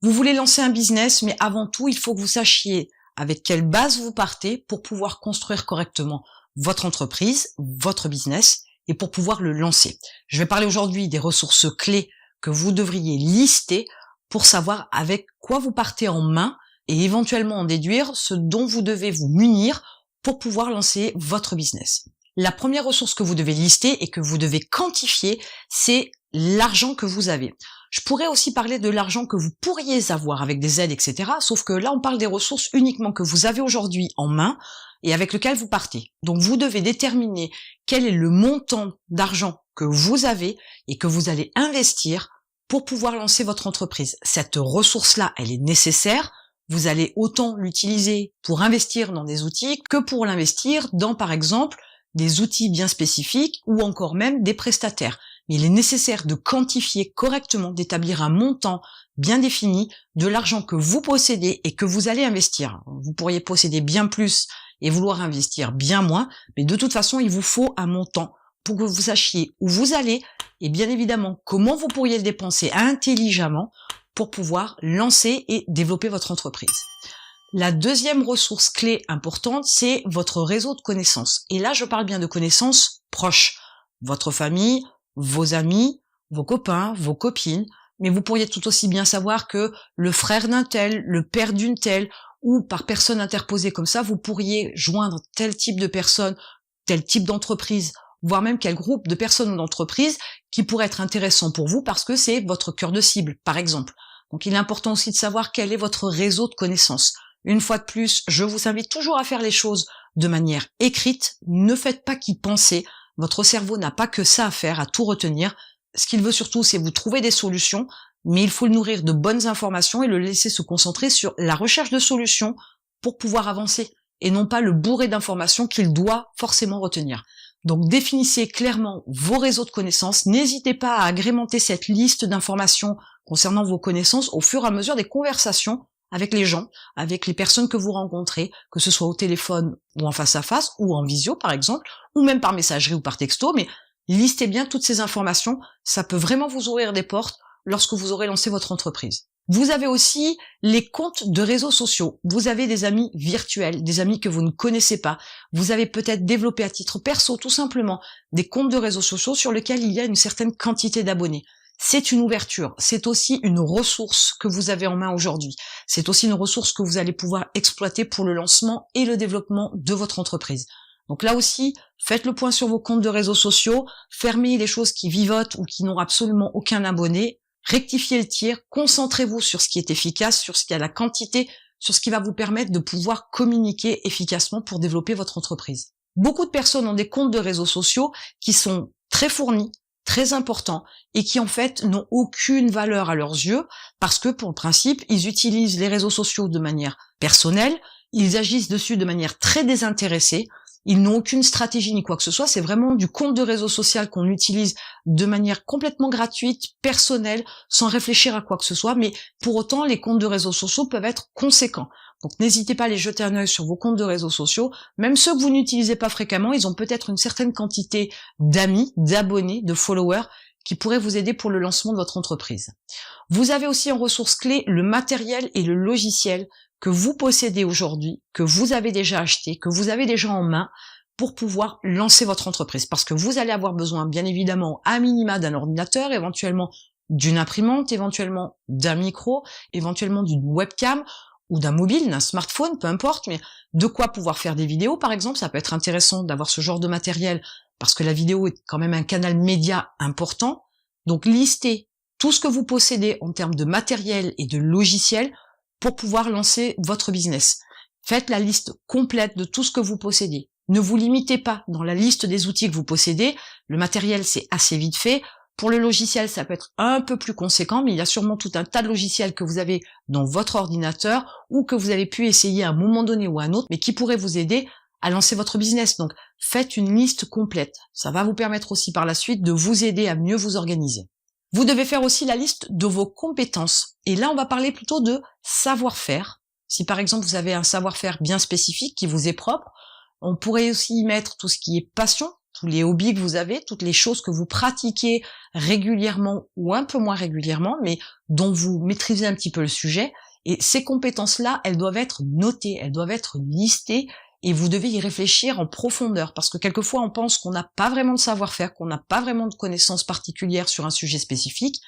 Vous voulez lancer un business, mais avant tout, il faut que vous sachiez avec quelle base vous partez pour pouvoir construire correctement votre entreprise, votre business, et pour pouvoir le lancer. Je vais parler aujourd'hui des ressources clés que vous devriez lister pour savoir avec quoi vous partez en main et éventuellement en déduire ce dont vous devez vous munir pour pouvoir lancer votre business. La première ressource que vous devez lister et que vous devez quantifier, c'est l'argent que vous avez. Je pourrais aussi parler de l'argent que vous pourriez avoir avec des aides, etc. Sauf que là, on parle des ressources uniquement que vous avez aujourd'hui en main et avec lequel vous partez. Donc, vous devez déterminer quel est le montant d'argent que vous avez et que vous allez investir pour pouvoir lancer votre entreprise. Cette ressource-là, elle est nécessaire. Vous allez autant l'utiliser pour investir dans des outils que pour l'investir dans, par exemple, des outils bien spécifiques ou encore même des prestataires. Mais il est nécessaire de quantifier correctement, d'établir un montant bien défini de l'argent que vous possédez et que vous allez investir. Vous pourriez posséder bien plus et vouloir investir bien moins, mais de toute façon, il vous faut un montant pour que vous sachiez où vous allez et bien évidemment comment vous pourriez le dépenser intelligemment pour pouvoir lancer et développer votre entreprise. La deuxième ressource clé importante, c'est votre réseau de connaissances. Et là, je parle bien de connaissances proches. Votre famille, vos amis, vos copains, vos copines. Mais vous pourriez tout aussi bien savoir que le frère d'un tel, le père d'une telle, ou par personne interposée comme ça, vous pourriez joindre tel type de personne, tel type d'entreprise, voire même quel groupe de personnes ou d'entreprises qui pourrait être intéressant pour vous parce que c'est votre cœur de cible, par exemple. Donc il est important aussi de savoir quel est votre réseau de connaissances. Une fois de plus, je vous invite toujours à faire les choses de manière écrite. Ne faites pas qu'y penser. Votre cerveau n'a pas que ça à faire, à tout retenir. Ce qu'il veut surtout, c'est vous trouver des solutions, mais il faut le nourrir de bonnes informations et le laisser se concentrer sur la recherche de solutions pour pouvoir avancer, et non pas le bourrer d'informations qu'il doit forcément retenir. Donc définissez clairement vos réseaux de connaissances. N'hésitez pas à agrémenter cette liste d'informations concernant vos connaissances au fur et à mesure des conversations avec les gens, avec les personnes que vous rencontrez, que ce soit au téléphone ou en face à face, ou en visio par exemple, ou même par messagerie ou par texto, mais listez bien toutes ces informations, ça peut vraiment vous ouvrir des portes lorsque vous aurez lancé votre entreprise. Vous avez aussi les comptes de réseaux sociaux. Vous avez des amis virtuels, des amis que vous ne connaissez pas. Vous avez peut-être développé à titre perso, tout simplement, des comptes de réseaux sociaux sur lesquels il y a une certaine quantité d'abonnés. C'est une ouverture, c'est aussi une ressource que vous avez en main aujourd'hui. C'est aussi une ressource que vous allez pouvoir exploiter pour le lancement et le développement de votre entreprise. Donc là aussi, faites le point sur vos comptes de réseaux sociaux, fermez les choses qui vivotent ou qui n'ont absolument aucun abonné, rectifiez le tir, concentrez-vous sur ce qui est efficace, sur ce qui a la quantité, sur ce qui va vous permettre de pouvoir communiquer efficacement pour développer votre entreprise. Beaucoup de personnes ont des comptes de réseaux sociaux qui sont très fournis, très importants, et qui en fait n'ont aucune valeur à leurs yeux, parce que pour le principe, ils utilisent les réseaux sociaux de manière personnelle, ils agissent dessus de manière très désintéressée, ils n'ont aucune stratégie ni quoi que ce soit, c'est vraiment du compte de réseau social qu'on utilise de manière complètement gratuite, personnelle, sans réfléchir à quoi que ce soit, mais pour autant, les comptes de réseaux sociaux peuvent être conséquents. Donc n'hésitez pas à les jeter un œil sur vos comptes de réseaux sociaux, même ceux que vous n'utilisez pas fréquemment, ils ont peut-être une certaine quantité d'amis, d'abonnés, de followers, qui pourraient vous aider pour le lancement de votre entreprise. Vous avez aussi en ressources clés le matériel et le logiciel que vous possédez aujourd'hui, que vous avez déjà acheté, que vous avez déjà en main pour pouvoir lancer votre entreprise. Parce que vous allez avoir besoin, bien évidemment, à minima d'un ordinateur, éventuellement d'une imprimante, éventuellement d'un micro, éventuellement d'une webcam ou d'un mobile, d'un smartphone, peu importe, mais de quoi pouvoir faire des vidéos, par exemple. Ça peut être intéressant d'avoir ce genre de matériel parce que la vidéo est quand même un canal média important. Donc listez tout ce que vous possédez en termes de matériel et de logiciel pour pouvoir lancer votre business. Faites la liste complète de tout ce que vous possédez. Ne vous limitez pas dans la liste des outils que vous possédez. Le matériel, c'est assez vite fait. Pour le logiciel, ça peut être un peu plus conséquent, mais il y a sûrement tout un tas de logiciels que vous avez dans votre ordinateur ou que vous avez pu essayer à un moment donné ou à un autre, mais qui pourraient vous aider à lancer votre business. Donc, faites une liste complète. Ça va vous permettre aussi par la suite de vous aider à mieux vous organiser. Vous devez faire aussi la liste de vos compétences. Et là, on va parler plutôt de savoir-faire. Si par exemple, vous avez un savoir-faire bien spécifique qui vous est propre, on pourrait aussi y mettre tout ce qui est passion. tous les hobbies que vous avez, toutes les choses que vous pratiquez régulièrement ou un peu moins régulièrement, mais dont vous maîtrisez un petit peu le sujet. Et ces compétences-là, elles doivent être notées, elles doivent être listées, et vous devez y réfléchir en profondeur, parce que quelquefois on pense qu'on n'a pas vraiment de savoir-faire, qu'on n'a pas vraiment de connaissances particulières sur un sujet spécifique,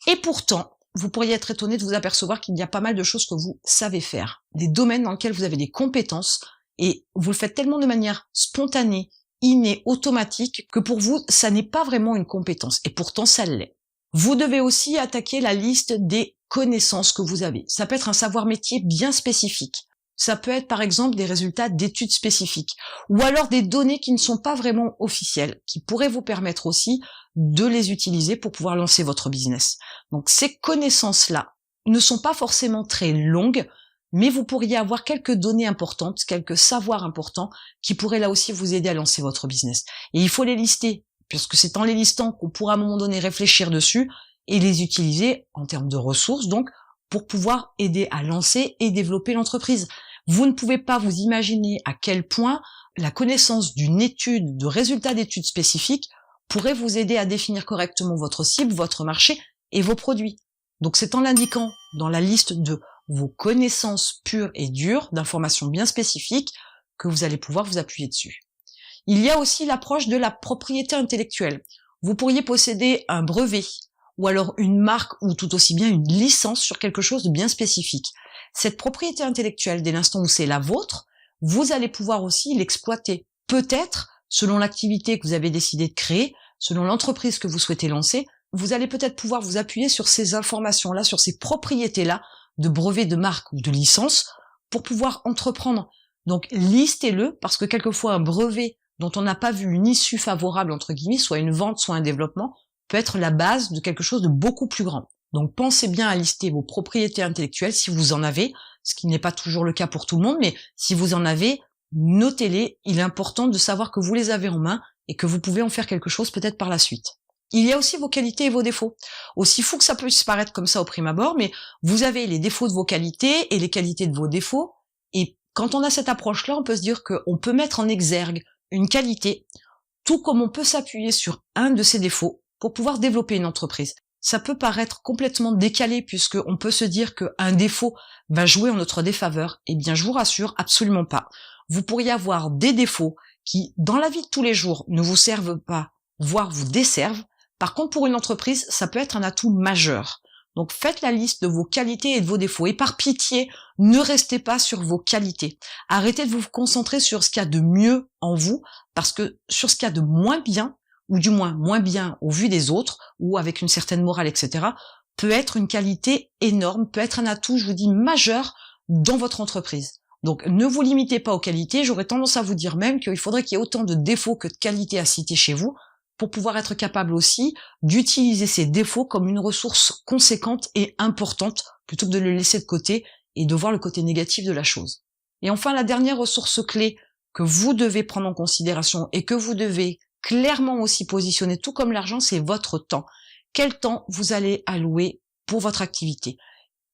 et pourtant, vous pourriez être étonné de vous apercevoir qu'il y a pas mal de choses que vous savez faire, des domaines dans lesquels vous avez des compétences, et vous le faites tellement de manière spontanée, innée, automatique, que pour vous, ça n'est pas vraiment une compétence, et pourtant ça l'est. Vous devez aussi attaquer la liste des connaissances que vous avez. Ça peut être un savoir métier bien spécifique. Ça peut être par exemple des résultats d'études spécifiques, ou alors des données qui ne sont pas vraiment officielles, qui pourraient vous permettre aussi de les utiliser pour pouvoir lancer votre business. Donc ces connaissances-là ne sont pas forcément très longues, mais vous pourriez avoir quelques données importantes, quelques savoirs importants qui pourraient là aussi vous aider à lancer votre business. Et il faut les lister, puisque c'est en les listant qu'on pourra à un moment donné réfléchir dessus et les utiliser en termes de ressources, donc pour pouvoir aider à lancer et développer l'entreprise. Vous ne pouvez pas vous imaginer à quel point la connaissance d'une étude, de résultats d'études spécifiques pourrait vous aider à définir correctement votre cible, votre marché et vos produits. Donc c'est en l'indiquant dans la liste de vos connaissances pures et dures, d'informations bien spécifiques, que vous allez pouvoir vous appuyer dessus. Il y a aussi l'approche de la propriété intellectuelle. Vous pourriez posséder un brevet, ou alors une marque, ou tout aussi bien une licence sur quelque chose de bien spécifique. Cette propriété intellectuelle, dès l'instant où c'est la vôtre, vous allez pouvoir aussi l'exploiter. Peut-être, selon l'activité que vous avez décidé de créer, selon l'entreprise que vous souhaitez lancer, vous allez peut-être pouvoir vous appuyer sur ces informations-là, sur ces propriétés-là, de brevets, de marque ou de licence, pour pouvoir entreprendre. Donc listez-le, parce que quelquefois un brevet dont on n'a pas vu une issue favorable, entre guillemets, soit une vente, soit un développement, peut être la base de quelque chose de beaucoup plus grand. Donc pensez bien à lister vos propriétés intellectuelles si vous en avez, ce qui n'est pas toujours le cas pour tout le monde, mais si vous en avez, notez-les. Il est important de savoir que vous les avez en main et que vous pouvez en faire quelque chose peut-être par la suite. Il y a aussi vos qualités et vos défauts. Aussi fou que ça puisse paraître comme ça au prime abord, mais vous avez les défauts de vos qualités et les qualités de vos défauts, et quand on a cette approche-là, on peut se dire qu'on peut mettre en exergue une qualité, tout comme on peut s'appuyer sur un de ses défauts pour pouvoir développer une entreprise. Ça peut paraître complètement décalé puisqu'on peut se dire qu'un défaut va jouer en notre défaveur. Eh bien, je vous rassure, absolument pas. Vous pourriez avoir des défauts qui, dans la vie de tous les jours, ne vous servent pas, voire vous desservent. Par contre, pour une entreprise, ça peut être un atout majeur. Donc, faites la liste de vos qualités et de vos défauts. Et par pitié, ne restez pas sur vos qualités. Arrêtez de vous concentrer sur ce qu'il y a de mieux en vous, parce que sur ce qu'il y a de moins bien, ou du moins bien au vu des autres, ou avec une certaine morale, etc., peut être une qualité énorme, peut être un atout, je vous dis, majeur dans votre entreprise. Donc ne vous limitez pas aux qualités, j'aurais tendance à vous dire même qu'il faudrait qu'il y ait autant de défauts que de qualités à citer chez vous, pour pouvoir être capable aussi d'utiliser ces défauts comme une ressource conséquente et importante, plutôt que de le laisser de côté et de voir le côté négatif de la chose. Et enfin, la dernière ressource clé que vous devez prendre en considération et que vous devez clairement aussi positionner, tout comme l'argent, c'est votre temps. Quel temps vous allez allouer pour votre activité?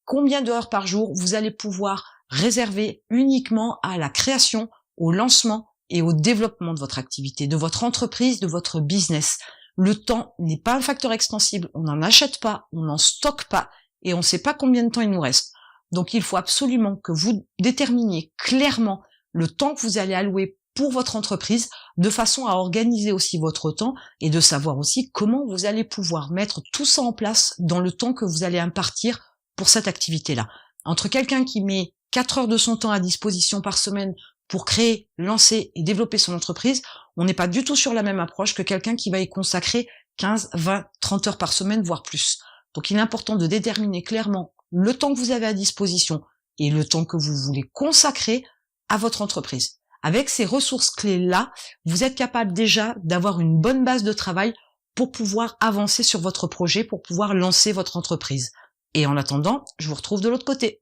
Combien d'heures par jour vous allez pouvoir réserver uniquement à la création, au lancement et au développement de votre activité, de votre entreprise, de votre business? Le temps n'est pas un facteur extensible, on n'en achète pas, on n'en stocke pas et on ne sait pas combien de temps il nous reste. Donc il faut absolument que vous déterminiez clairement le temps que vous allez allouer pour votre entreprise, de façon à organiser aussi votre temps et de savoir aussi comment vous allez pouvoir mettre tout ça en place dans le temps que vous allez impartir pour cette activité-là. Entre quelqu'un qui met 4 heures de son temps à disposition par semaine pour créer, lancer et développer son entreprise, on n'est pas du tout sur la même approche que quelqu'un qui va y consacrer 15, 20, 30 heures par semaine, voire plus. Donc il est important de déterminer clairement le temps que vous avez à disposition et le temps que vous voulez consacrer à votre entreprise. Avec ces ressources clés-là, vous êtes capable déjà d'avoir une bonne base de travail pour pouvoir avancer sur votre projet, pour pouvoir lancer votre entreprise. Et en attendant, je vous retrouve de l'autre côté.